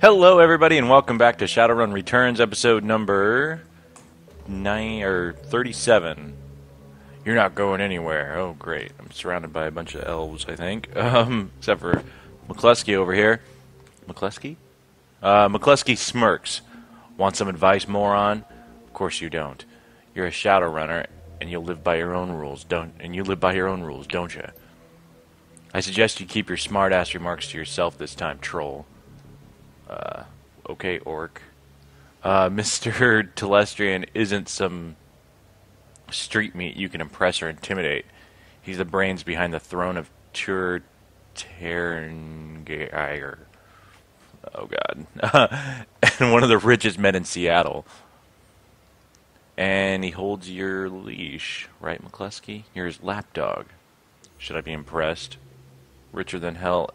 Hello, everybody, and welcome back to Shadowrun Returns, episode number 37. You're not going anywhere. Oh, great. I'm surrounded by a bunch of elves, I think. Except for McCluskey over here. McCluskey? McCluskey smirks. Want some advice, moron? Of course you don't. You're a Shadowrunner, and you live by your own rules, don't you? I suggest you keep your smart-ass remarks to yourself this time, troll. Okay, orc. Mr. Telestrian isn't some street meat you can impress or intimidate. He's the brains behind the throne of Terngire. Oh, God. And one of the richest men in Seattle. And he holds your leash, right, McCluskey? You're his lapdog. Should I be impressed? Richer than hell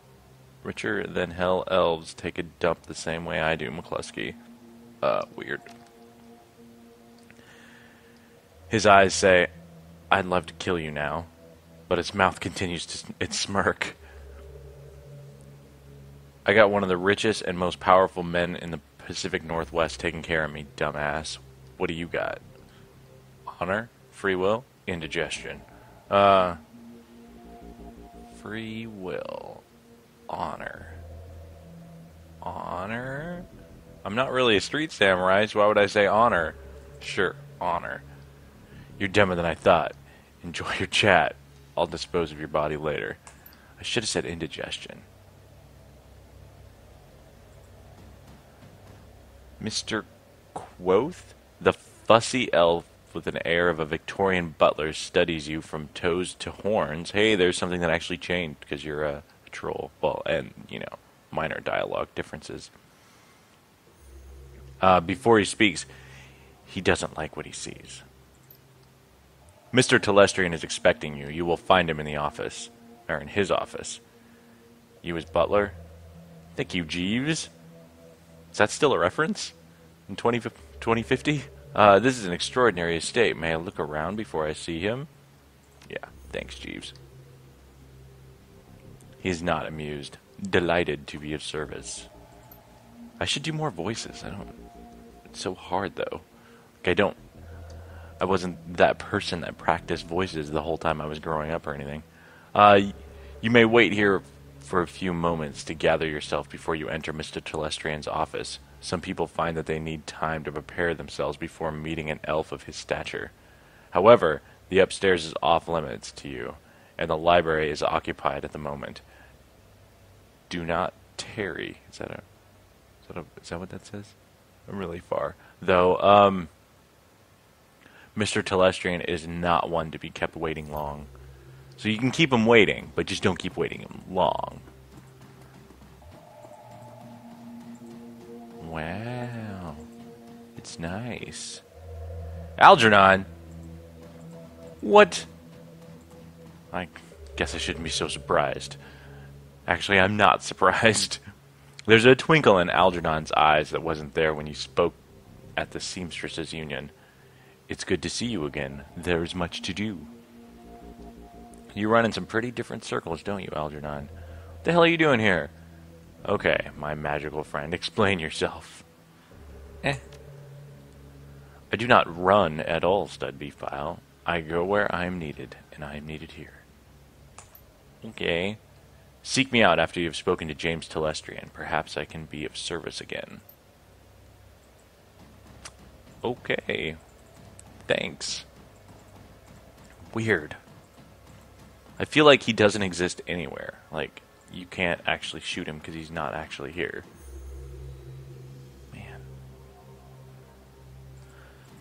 elves take a dump the same way I do, McCluskey. Weird. His eyes say, I'd love to kill you now, but his mouth continues to its smirk. I got one of the richest and most powerful men in the Pacific Northwest taking care of me, dumbass. What do you got? Honor? Free will? Indigestion. Free will. Honor. Honor? I'm not really a street samurai, so why would I say honor? Sure, honor. You're dumber than I thought. Enjoy your chat. I'll dispose of your body later. I should have said indigestion. Mr. Quoth? The fussy elf with an air of a Victorian butler studies you from toes to horns. Hey, there's something that actually changed because you're a troll. Well, and, minor dialogue differences. Before he speaks, he doesn't like what he sees. Mr. Telestrian is expecting you. You will find him in the office. Or in his office. You his butler? Thank you, Jeeves. Is that still a reference? In 2050? This is an extraordinary estate. May I look around before I see him? Yeah, thanks, Jeeves. He is not amused. Delighted to be of service. I should do more voices. It's so hard, though. I wasn't that person that practiced voices the whole time I was growing up or anything. You may wait here for a few moments to gather yourself before you enter Mr. Telestrian's office. Some people find that they need time to prepare themselves before meeting an elf of his stature. However, the upstairs is off limits to you, and the library is occupied at the moment. Do not tarry. Is that what that says? I'm really far. Though, Mr. Telestrian is not one to be kept waiting long. So you can keep him waiting, but just don't keep waiting him long. Wow. It's nice. Algernon? What? I guess I shouldn't be so surprised. Actually, I'm not surprised. There's a twinkle in Algernon's eyes that wasn't there when you spoke at the Seamstresses Union. It's good to see you again. There's much to do. You run in some pretty different circles, don't you, Algernon? What the hell are you doing here? Okay, my magical friend, explain yourself. I do not run at all, Studbeefile. I go where I am needed, and I am needed here. Okay. Seek me out after you have spoken to James Telestrian. Perhaps I can be of service again. Okay. Thanks. Weird. I feel like he doesn't exist anywhere. Like, you can't actually shoot him because he's not actually here. Man.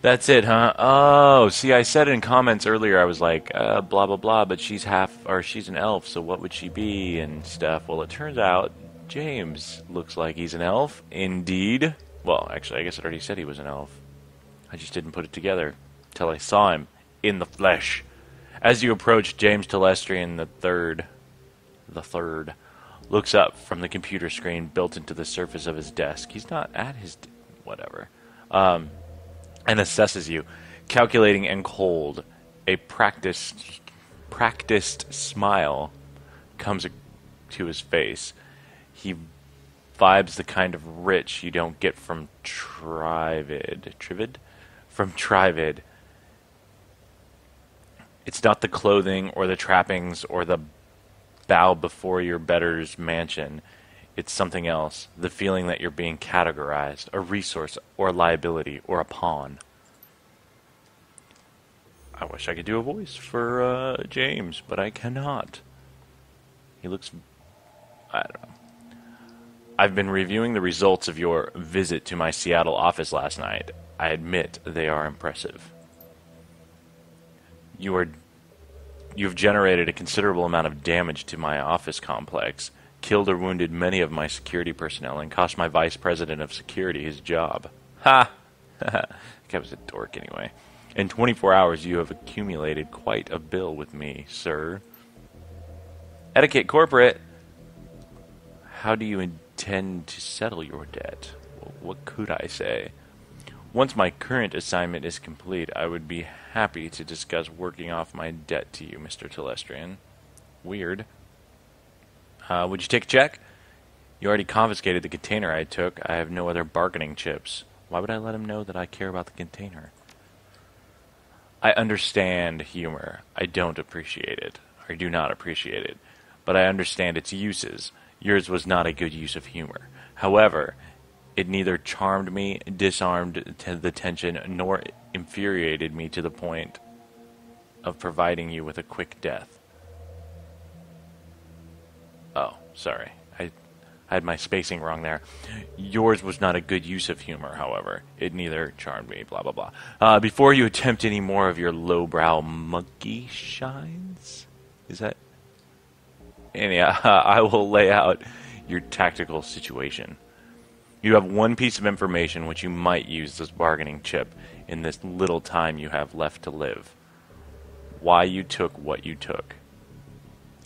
That's it, huh? Oh, see, I said in comments earlier, I was like, blah, blah, blah, but she's she's an elf, so what would she be and stuff. Well, it turns out James looks like he's an elf. Indeed. Well, actually, I guess I already said he was an elf. I just didn't put it together till I saw him in the flesh. As you approach, James Telestrian the third looks up from the computer screen built into the surface of his desk. He's not at his whatever. And assesses you, calculating and cold. A practiced smile comes to his face. He Vibe's the kind of rich you don't get from Trivid? From Trivid. It's not the clothing or the trappings or the bow before your better's mansion. It's something else. The feeling that you're being categorized, a resource or a liability or a pawn. I wish I could do a voice for James, but I cannot. He looks... I don't know. I've been reviewing the results of your visit to my Seattle office last night. I admit they are impressive. You've generated a considerable amount of damage to my office complex, killed or wounded many of my security personnel, and cost my vice president of security his job. Ha! That guy was a dork anyway. In 24 hours, you have accumulated quite a bill with me, sir. Etiquette Corporate! How do you intend to settle your debt? What could I say? Once my current assignment is complete, I would be happy to discuss working off my debt to you, Mr. Telestrian. Weird. Would you take a check? You already confiscated the container I took. I have no other bargaining chips. Why would I let him know that I care about the container? I understand humor. I don't appreciate it. I do not appreciate it. But I understand its uses. Yours was not a good use of humor. However, it neither charmed me, disarmed the tension, nor infuriated me to the point of providing you with a quick death. Oh, sorry. I had my spacing wrong there. Yours was not a good use of humor, however. It neither charmed me, blah, blah, blah. Before you attempt any more of your lowbrow monkey shines? Is that... Anyhow, I will lay out your tactical situation. You have one piece of information which you might use as bargaining chip in this little time you have left to live. Why you took what you took.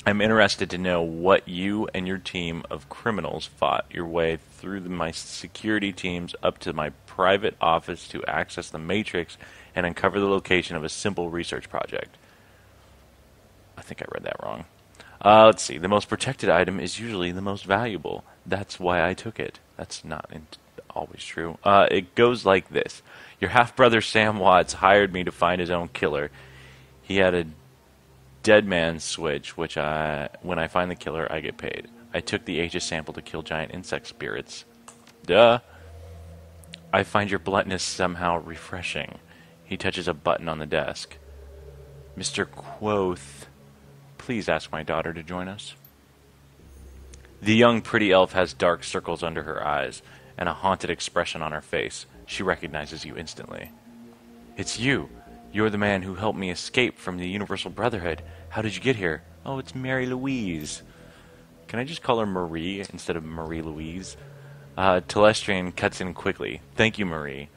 I'm interested to know what you and your team of criminals fought your way through my security teams up to my private office to access the Matrix and uncover the location of a simple research project. I think I read that wrong. Let's see. The most protected item is usually the most valuable. That's why I took it. That's not always true. It goes like this. Your half-brother Sam Watts hired me to find his own killer. He had a dead man switch, when I find the killer, I get paid. I took the Aegis sample to kill giant insect spirits. Duh. I find your bluntness somehow refreshing. He touches a button on the desk. Mr. Quoth, please ask my daughter to join us. The young pretty elf has dark circles under her eyes and a haunted expression on her face. She recognizes you instantly. It's you. You're the man who helped me escape from the Universal Brotherhood. How did you get here? Oh, it's Mary Louise. Can I just call her Marie instead of Marie Louise? Telestrian cuts in quickly. Thank you, Marie.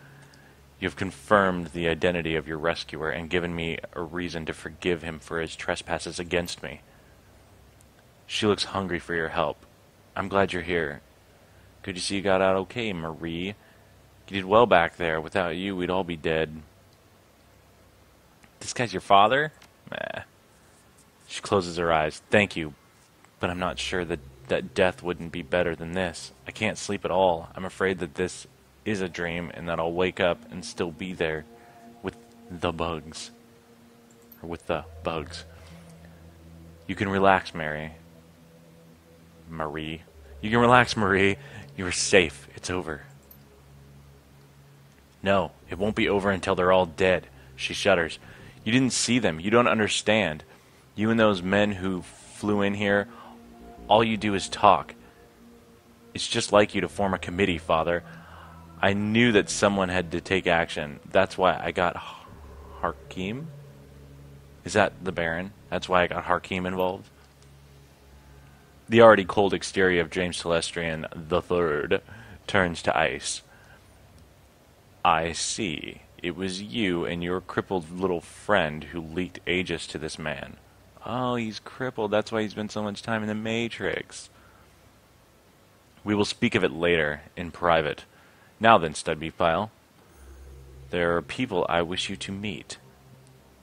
You've confirmed the identity of your rescuer and given me a reason to forgive him for his trespasses against me. She looks hungry for your help. I'm glad you're here. Good to see you got out okay, Marie. You did well back there. Without you, we'd all be dead. This guy's your father? Nah. She closes her eyes. Thank you, but I'm not sure that death wouldn't be better than this. I can't sleep at all. I'm afraid that this is a dream and that I'll wake up and still be there with the bugs. Or with the bugs. You can relax, Marie. You can relax, Marie. You are safe. It's over. No, it won't be over until they're all dead. She shudders. You didn't see them. You don't understand. You and those men who flew in here, all you do is talk. It's just like you to form a committee, Father. I knew that someone had to take action. That's why I got Harkeem? Is that the Baron? That's why I got Harkeem involved? The already cold exterior of James Telestrian III turns to ice. I see. It was you and your crippled little friend who leaked Aegis to this man. Oh, he's crippled. That's why he spent so much time in the Matrix. We will speak of it later, in private. Now then, Studbeefpile. There are people I wish you to meet.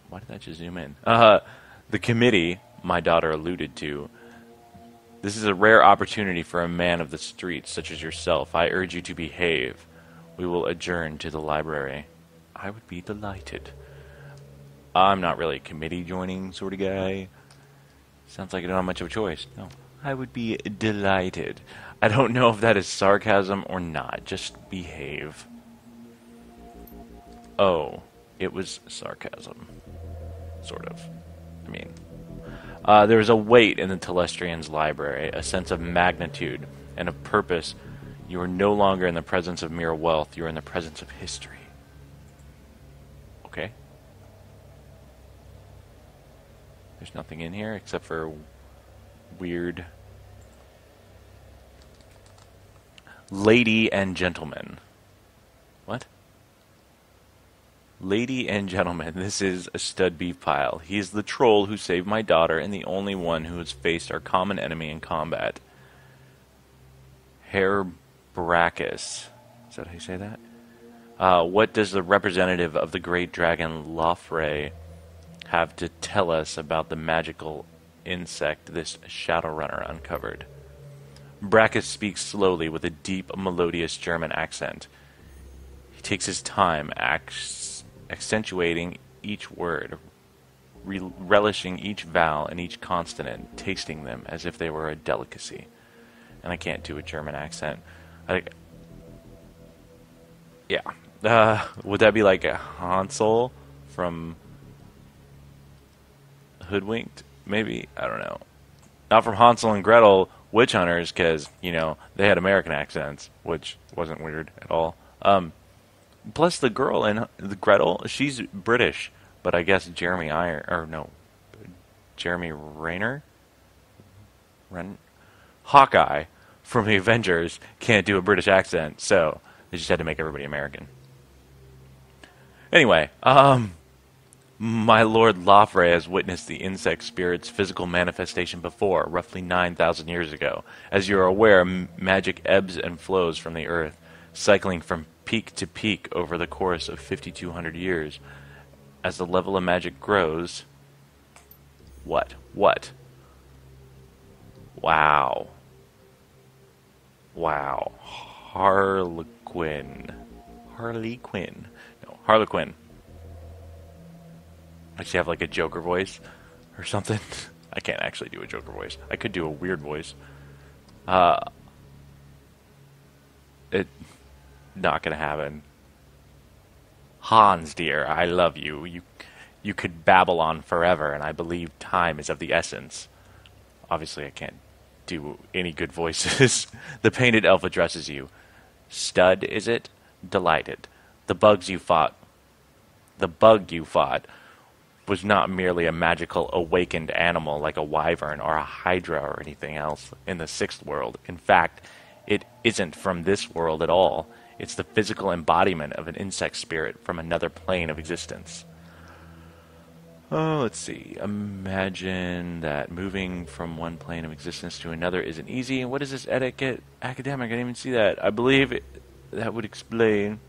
Why did that just zoom in? The committee my daughter alluded to. This is a rare opportunity for a man of the streets such as yourself. I urge you to behave. We will adjourn to the library. I would be delighted. I'm not really a committee joining sort of guy. Sounds like I don't have much of a choice. No. I would be delighted. I don't know if that is sarcasm or not. Just behave. Oh, it was sarcasm. Sort of. I mean, there is a weight in the Telestrian's library, a sense of magnitude and of purpose. You are no longer in the presence of mere wealth. You are in the presence of history. Okay. There's nothing in here except for weird... Lady and gentlemen. What? Lady and gentlemen, this is a stud beef pile. He is the troll who saved my daughter and the only one who has faced our common enemy in combat. Herr Brachus. Is that how you say that? What does the representative of the great dragon Lofre have to tell us about the magical insect this Shadowrunner uncovered? Brachus speaks slowly with a deep, melodious German accent. He takes his time, accentuating each word, relishing each vowel and each consonant, tasting them as if they were a delicacy. And I can't do a German accent. Yeah. Would that be like a Hansel from Hoodwinked? Maybe. I don't know. Not from Hansel and Gretel Witch Hunters, because, you know, they had American accents, which wasn't weird at all. Plus, the girl in the Gretel, she's British, but I guess Jeremy Renner? Hawkeye from the Avengers can't do a British accent, so they just had to make everybody American. Anyway, my Lord Lofre has witnessed the insect spirit's physical manifestation before, roughly 9,000 years ago. As you are aware, magic ebbs and flows from the earth, cycling from peak to peak over the course of 5,200 years. As the level of magic grows... What? Wow. Harlequin. I should have like a Joker voice or something. I can't actually do a Joker voice. I could do a weird voice. It not gonna happen. Hans, dear, I love you. You could babble on forever, and I believe time is of the essence. Obviously, I can't do any good voices. The painted elf addresses you. Stud, is it? Delighted. The bug you fought was not merely a magical awakened animal like a wyvern or a hydra or anything else in the sixth world. In fact, it isn't from this world at all. It's the physical embodiment of an insect spirit from another plane of existence. Oh, let's see. Imagine that moving from one plane of existence to another isn't easy. And what is this etiquette? Academic, I didn't even see that. I believe that would explain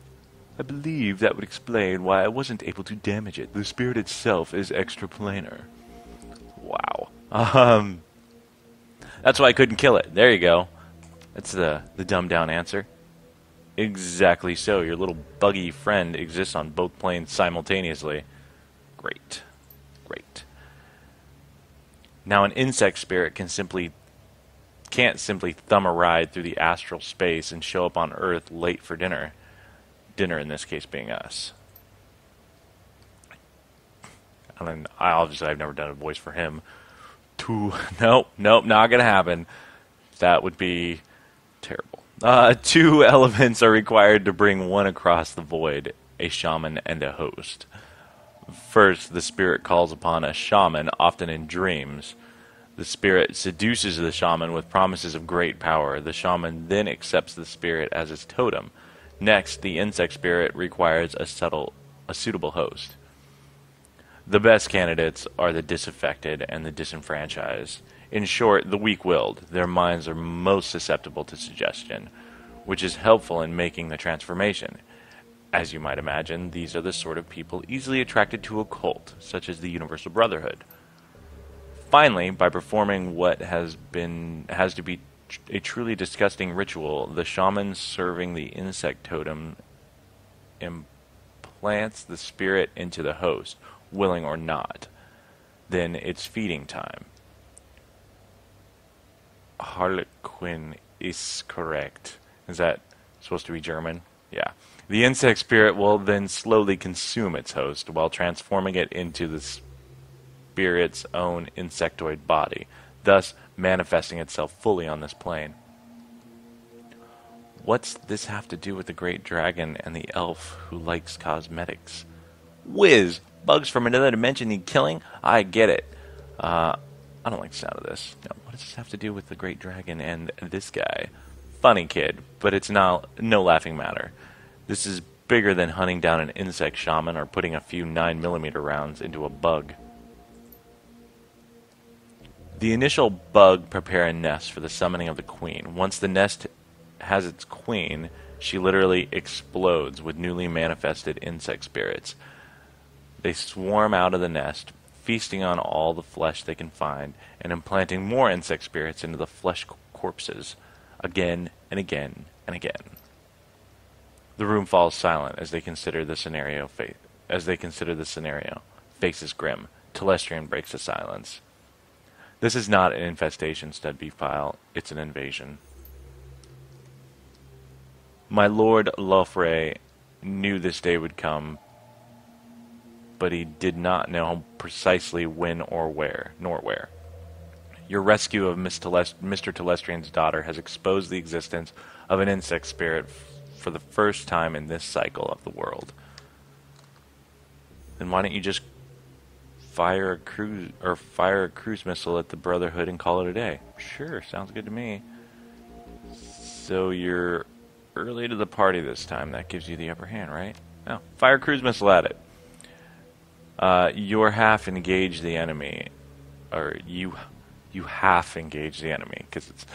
why I wasn't able to damage it. The spirit itself is extraplanar. Wow. That's why I couldn't kill it. There you go. That's the dumbed down answer. Exactly so. Your little buggy friend exists on both planes simultaneously. Great. Now an insect spirit can't simply thumb a ride through the astral space and show up on Earth late for dinner. Dinner in this case being us. And then I've never done a voice for him. Nope, not gonna happen. That would be terrible. 2 elements are required to bring one across the void: a shaman and a host. First, the spirit calls upon a shaman, often in dreams. The spirit seduces the shaman with promises of great power. The shaman then accepts the spirit as his totem. Next, the insect spirit requires a suitable host. The best candidates are the disaffected and the disenfranchised. In short, the weak-willed. Their minds are most susceptible to suggestion, which is helpful in making the transformation. As you might imagine, these are the sort of people easily attracted to a cult, such as the Universal Brotherhood. Finally, by performing what has to be a truly disgusting ritual, the shaman serving the insect totem implants the spirit into the host, willing or not. Then it's feeding time. Harlequin is correct. Is that supposed to be German? Yeah. The insect spirit will then slowly consume its host while transforming it into the spirit's own insectoid body, thus manifesting itself fully on this plane. What's this have to do with the great dragon and the elf who likes cosmetics? Whiz! Bugs from another dimension need killing? I get it. I don't like the sound of this. No, what does this have to do with the great dragon and this guy? Funny kid, but it's no laughing matter. This is bigger than hunting down an insect shaman or putting a few 9mm rounds into a bug. The initial bug prepare a nest for the summoning of the queen. Once the nest has its queen, she literally explodes with newly manifested insect spirits. They swarm out of the nest, feasting on all the flesh they can find, and implanting more insect spirits into the flesh corpses, again and again and again. The room falls silent as they consider the scenario. Faces grim. Telestrian breaks the silence. This is not an infestation, Studby file. It's an invasion. My Lord Lofrey knew this day would come, but he did not know precisely when or where, nor where. Your rescue of Mr. Telestrian's daughter has exposed the existence of an insect spirit for the first time in this cycle of the world. Then why don't you just fire a cruise missile at the Brotherhood and call it a day? Sure, sounds good to me. So you're early to the party this time. That gives you the upper hand, right? No, fire a cruise missile at it. You're half engage the enemy, or you half engage the enemy because it's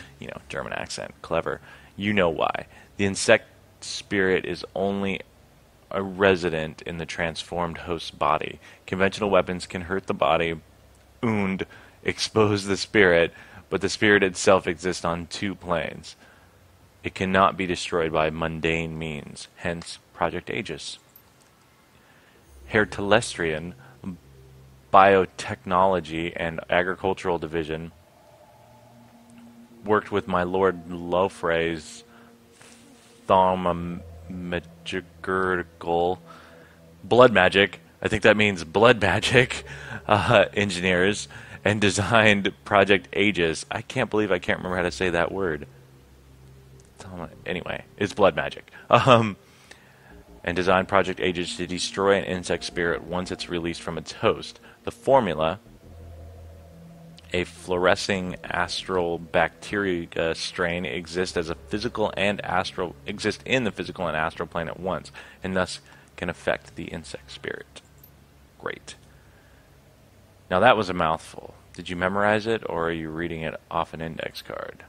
German accent, clever. You know why? The insect spirit is only a resident in the transformed host's body. Conventional weapons can hurt the body and expose the spirit, but the spirit itself exists on two planes. It cannot be destroyed by mundane means, hence Project Aegis. Herr Telestrian, Biotechnology and Agricultural Division, worked with my Lord Lofrey's thaumaturgical blood magic, I think that means blood magic, engineers, and designed Project Aegis. I can't believe I can't remember how to say that word. Anyway, it's blood magic. And designed Project Aegis to destroy an insect spirit once it's released from its host. The formula, a fluorescing astral bacteria strain, exists in the physical and astral plane at once, and thus can affect the insect spirit. Great. Now that was a mouthful. Did you memorize it, or are you reading it off an index card?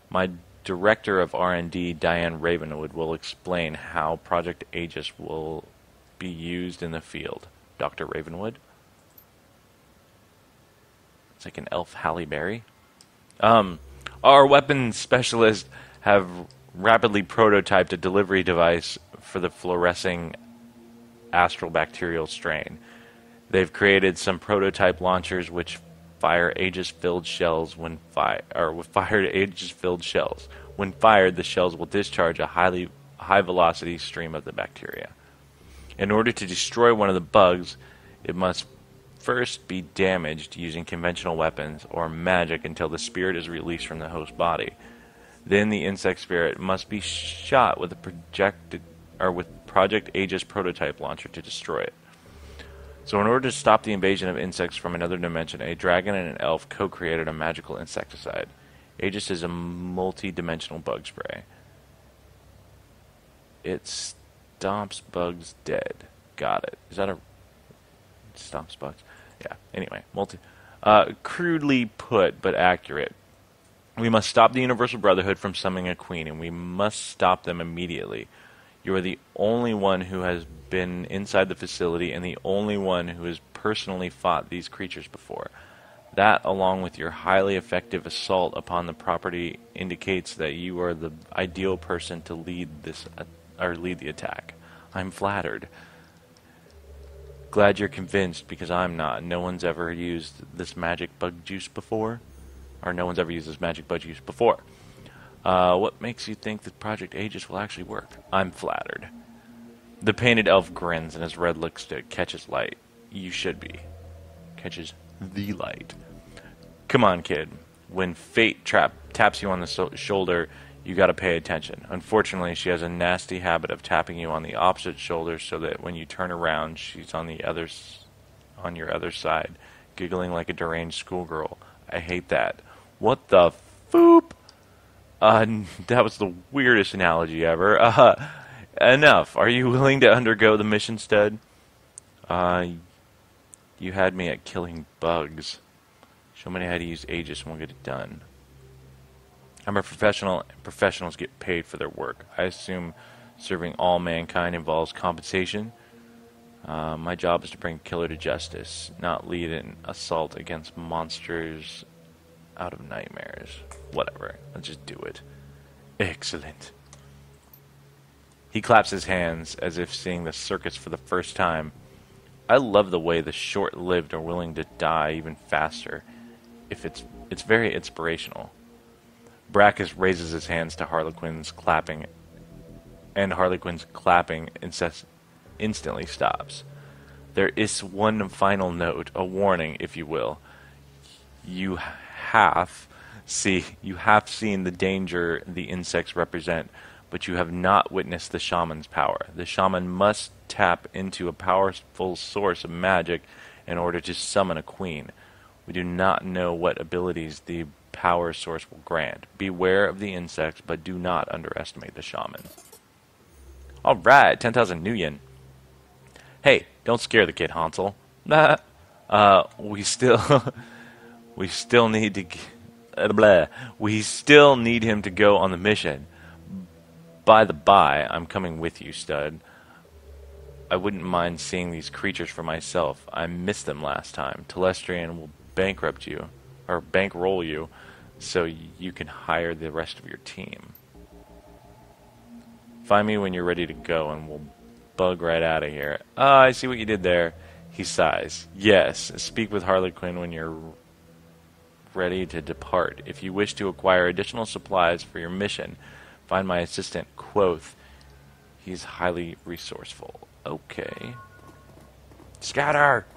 My Director of R&D, Diane Ravenwood, will explain how Project Aegis will be used in the field. Dr. Ravenwood? It's like an elf Halle Berry. Our weapons specialists have rapidly prototyped a delivery device for the fluorescing astral bacterial strain. They've created some prototype launchers which fire Aegis-filled shells when Aegis-filled shells. When fired, the shells will discharge a high-velocity stream of the bacteria. In order to destroy one of the bugs, it must first be damaged using conventional weapons or magic until the spirit is released from the host body. Then the insect spirit must be shot with Project Aegis prototype launcher to destroy it. So in order to stop the invasion of insects from another dimension, a dragon and an elf co-created a magical insecticide. Aegis is a multi-dimensional bug spray. It stomps bugs dead. Got it. Is that a... Stomps bugs? Yeah, anyway. Crudely put, but accurate. We must stop the Universal Brotherhood from summoning a queen, and we must stop them immediately. You are the only one who has been inside the facility and the only one who has personally fought these creatures before. That, along with your highly effective assault upon the property, indicates that you are the ideal person to lead lead the attack. I'm flattered. Glad you're convinced, because I'm not. No one's ever used this magic bug juice before. Or no one's ever used this magic bug juice before. What makes you think that Project Aegis will actually work? I'm flattered. The painted elf grins, and his red lipstick catches light. You should be. Catches the light. Come on, kid. When fate taps you on the shoulder, you gotta pay attention. Unfortunately, she has a nasty habit of tapping you on the opposite shoulder, so that when you turn around, she's on your other side, giggling like a deranged schoolgirl. I hate that. What the foop? That was the weirdest analogy ever. Enough. Are you willing to undergo the mission, stud? You had me at killing bugs. Show me how to use Aegis and we'll get it done. I'm a professional, and professionals get paid for their work. I assume serving all mankind involves compensation. My job is to bring Killer to justice, not lead an assault against monsters out of nightmares. Whatever. Let's just do it. Excellent. He claps his hands as if seeing the circus for the first time. I love the way the short-lived are willing to die even faster. It's very inspirational. Brackus raises his hands to Harlequin's clapping, and Harlequin's clapping instantly stops. There is one final note, a warning, if you will. You have seen the danger the insects represent, but you have not witnessed the shaman's power. The shaman must tap into a powerful source of magic in order to summon a queen. We do not know what abilities the power source will grant. Beware of the insects, but do not underestimate the shaman. Alright, 10,000 new yen. Hey, don't scare the kid, Hansel. We still need him to go on the mission. By the by, I'm coming with you, stud. I wouldn't mind seeing these creatures for myself. I missed them last time. Telestrian will bankroll you, so you can hire the rest of your team. Find me when you're ready to go, and we'll bug right out of here. I see what you did there. He sighs. Yes, speak with Harlequin when you're ready to depart. If you wish to acquire additional supplies for your mission, find my assistant, Quoth. He's highly resourceful. Okay. Scatter!